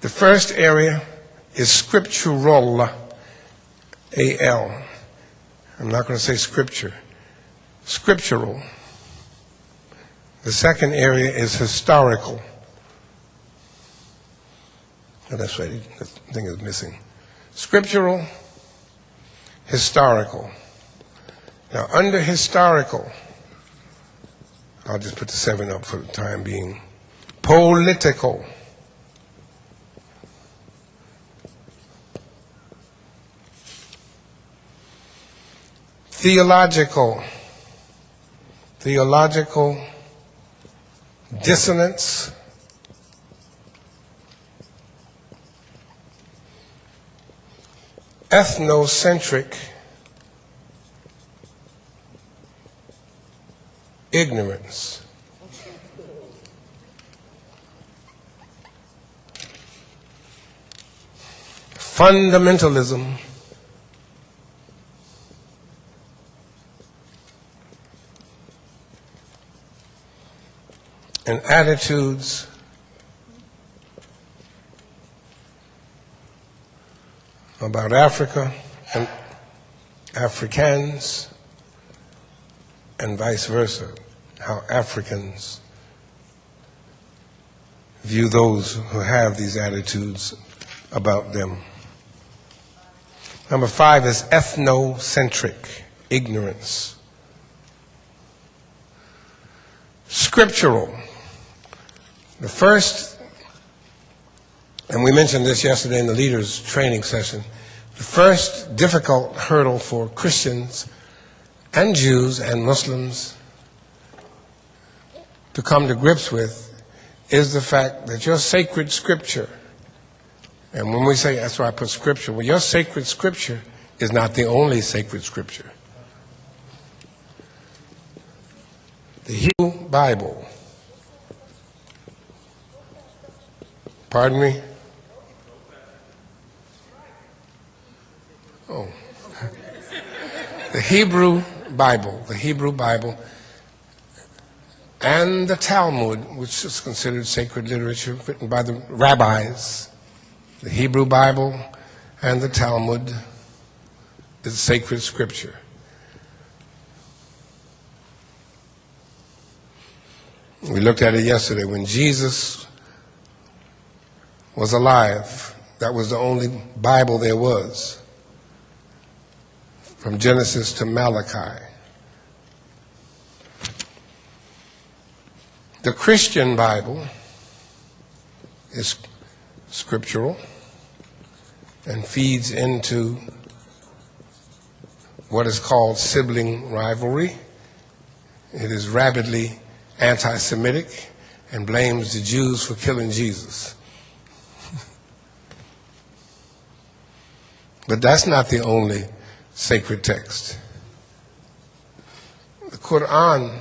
The first area is scriptural, A-L. I'm not going to say scripture. Scriptural. The second area is historical. Oh, that's right, the thing is missing. Scriptural, historical. Now, under historical, I'll just put the 7 up for the time being. Political. Theological. Theological dissonance. Ethnocentric ignorance. Fundamentalism. And attitudes about Africa and Africans and vice versa, how Africans view those who have these attitudes about them. Number 5 is ethnocentric ignorance. Scriptural. The first, and we mentioned this yesterday in the leaders' training session, the first difficult hurdle for Christians and Jews and Muslims to come to grips with is the fact that your sacred scripture, and when we say, that's why I put scripture, well, your sacred scripture is not the only sacred scripture. The Hebrew Bible, pardon me? Oh. The Hebrew Bible, and the Talmud, which is considered sacred literature written by the rabbis. The Hebrew Bible and the Talmud is sacred scripture. We looked at it yesterday. When Jesus was alive, that was the only Bible there was, from Genesis to Malachi. The Christian Bible is scriptural and feeds into what is called sibling rivalry. It is rabidly anti-Semitic and blames the Jews for killing Jesus. But that's not the only sacred text. The Quran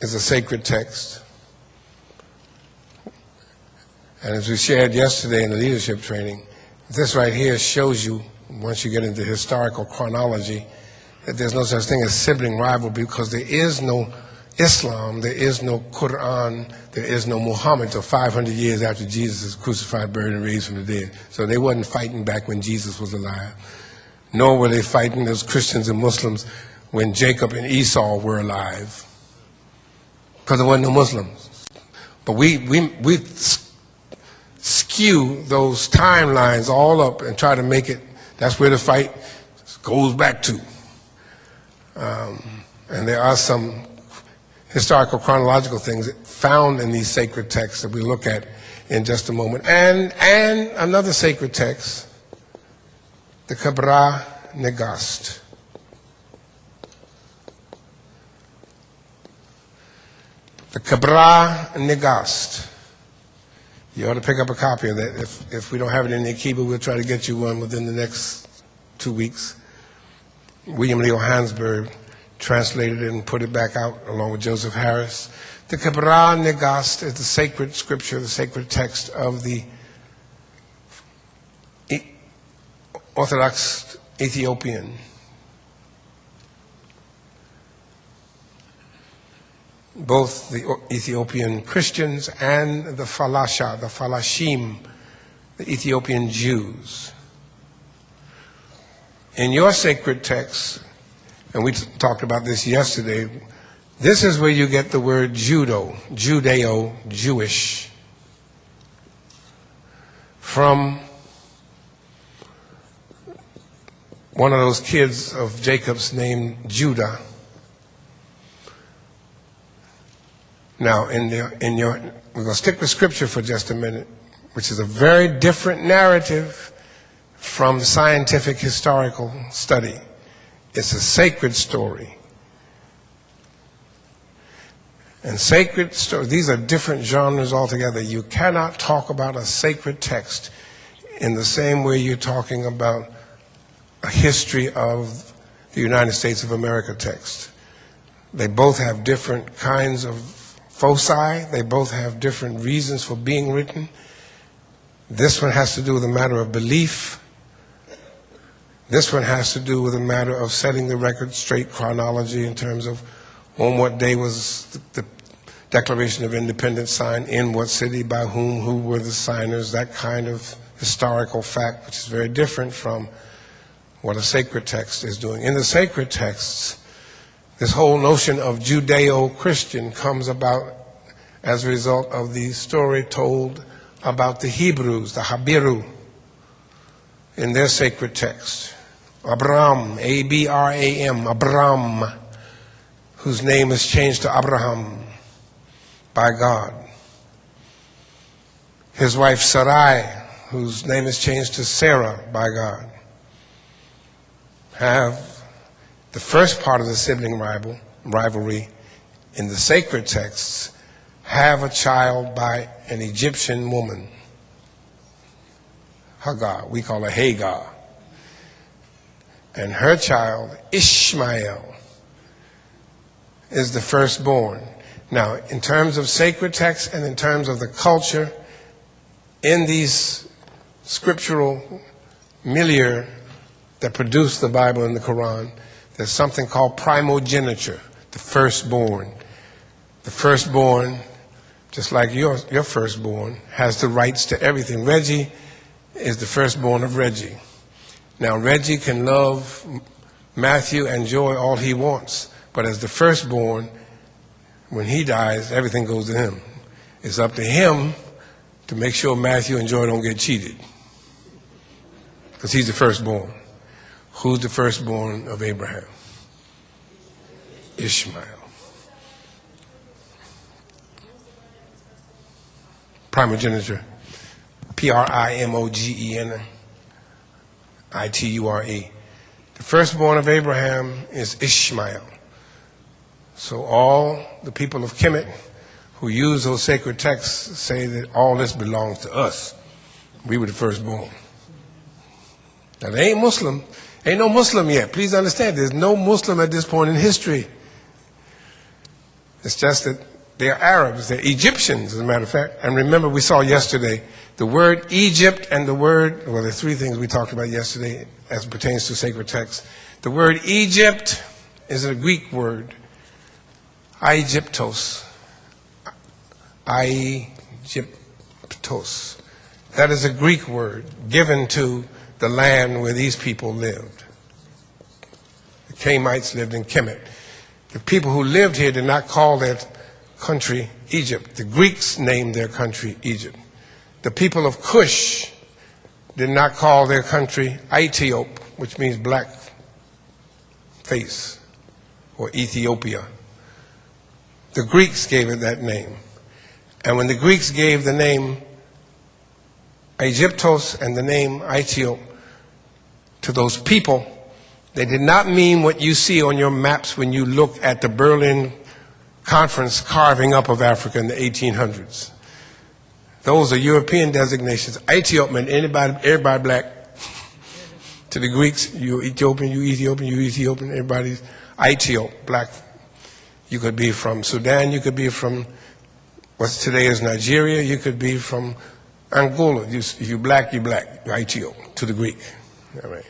is a sacred text. And as we shared yesterday in the leadership training, this right here shows you, once you get into historical chronology, that there's no such thing as sibling rivalry, because there is no Islam, there is no Quran, there is no Muhammad till 500 years after Jesus is crucified, buried, and raised from the dead. So they wasn't fighting back when Jesus was alive. Nor were they fighting as Christians and Muslims when Jacob and Esau were alive, because there wasn't no Muslims. But we skew those timelines all up and try to make it, that's where the fight goes back to. And there are some historical chronological things found in these sacred texts that we look at in just a moment. And another sacred text, the Kabra Negast. The Kabra Negast. You ought to pick up a copy of that. If we don't have it in the Akiba, we'll try to get you one within the next 2 weeks. William Leo Hansberg translated it and put it back out along with Joseph Harris. The Kabra Negast is the sacred scripture, the sacred text of the Orthodox Ethiopian. both the Ethiopian Christians and the Falashim, the Ethiopian Jews. In your sacred text, and we talked about this yesterday, this is where you get the word Judeo, Jewish, from one of those kids of Jacob's named Judah. Now, we're going to stick with Scripture for just a minute, which is a very different narrative from scientific historical study. It's a sacred story. And sacred stories, these are different genres altogether. You cannot talk about a sacred text in the same way you're talking about a history of the United States of America text. They both have different kinds of foci. They both have different reasons for being written. This one has to do with a matter of belief. This one has to do with a matter of setting the record straight, chronology, in terms of on what day was the Declaration of Independence signed, in what city, by whom, who were the signers, that kind of historical fact, which is very different from what a sacred text is doing. In the sacred texts, this whole notion of Judeo-Christian comes about as a result of the story told about the Hebrews, the Habiru, in their sacred text. Abram, A-B-R-A-M, Abram, whose name is changed to Abraham by God. His wife Sarai, whose name is changed to Sarah by God, have the first part of the sibling rivalry in the sacred texts, have a child by an Egyptian woman, Hagar. We call her Hagar. And her child, Ishmael, is the firstborn. Now, in terms of sacred texts and in terms of the culture, in these scriptural milieu that produce the Bible and the Quran, there's something called primogeniture, the firstborn. The firstborn, just like your firstborn, has the rights to everything. Reggie is the firstborn of Reggie. Now, Reggie can love Matthew and Joy all he wants, but as the firstborn, when he dies, everything goes to him. It's up to him to make sure Matthew and Joy don't get cheated, because he's the firstborn. Who's the firstborn of Abraham? Ishmael. Primogeniture. P-R-I-M-O-G-E-N-I-T-U-R-E. The firstborn of Abraham is Ishmael. So all the people of Kemet who use those sacred texts say that all this belongs to us. We were the firstborn. Now, they ain't Muslim. Ain't no Muslim yet. Please understand, there's no Muslim at this point in history. It's just that they're Arabs. They're Egyptians, as a matter of fact. And remember, we saw yesterday the word Egypt and the word, well, there are three things we talked about yesterday as it pertains to sacred texts. The word Egypt is a Greek word, Aegyptos. Aegyptos. That is a Greek word given to the land where these people lived. The Canaanites lived in Kemet. The people who lived here did not call their country Egypt. The Greeks named their country Egypt. The people of Cush did not call their country Ethiop, which means black face, or Ethiopia. The Greeks gave it that name. And when the Greeks gave the name Aegyptos and the name Ethiop to those people, they did not mean what you see on your maps when you look at the Berlin Conference carving up of Africa in the 1800s. Those are European designations. Ethiop meant everybody black. To the Greeks, you're Ethiopian, you Ethiopian, you Ethiopian, everybody's Ethiop, black. You could be from Sudan, you could be from what today is Nigeria, you could be from Angola. If you're black, you're black. You're Ethiop, to the Greek. All right.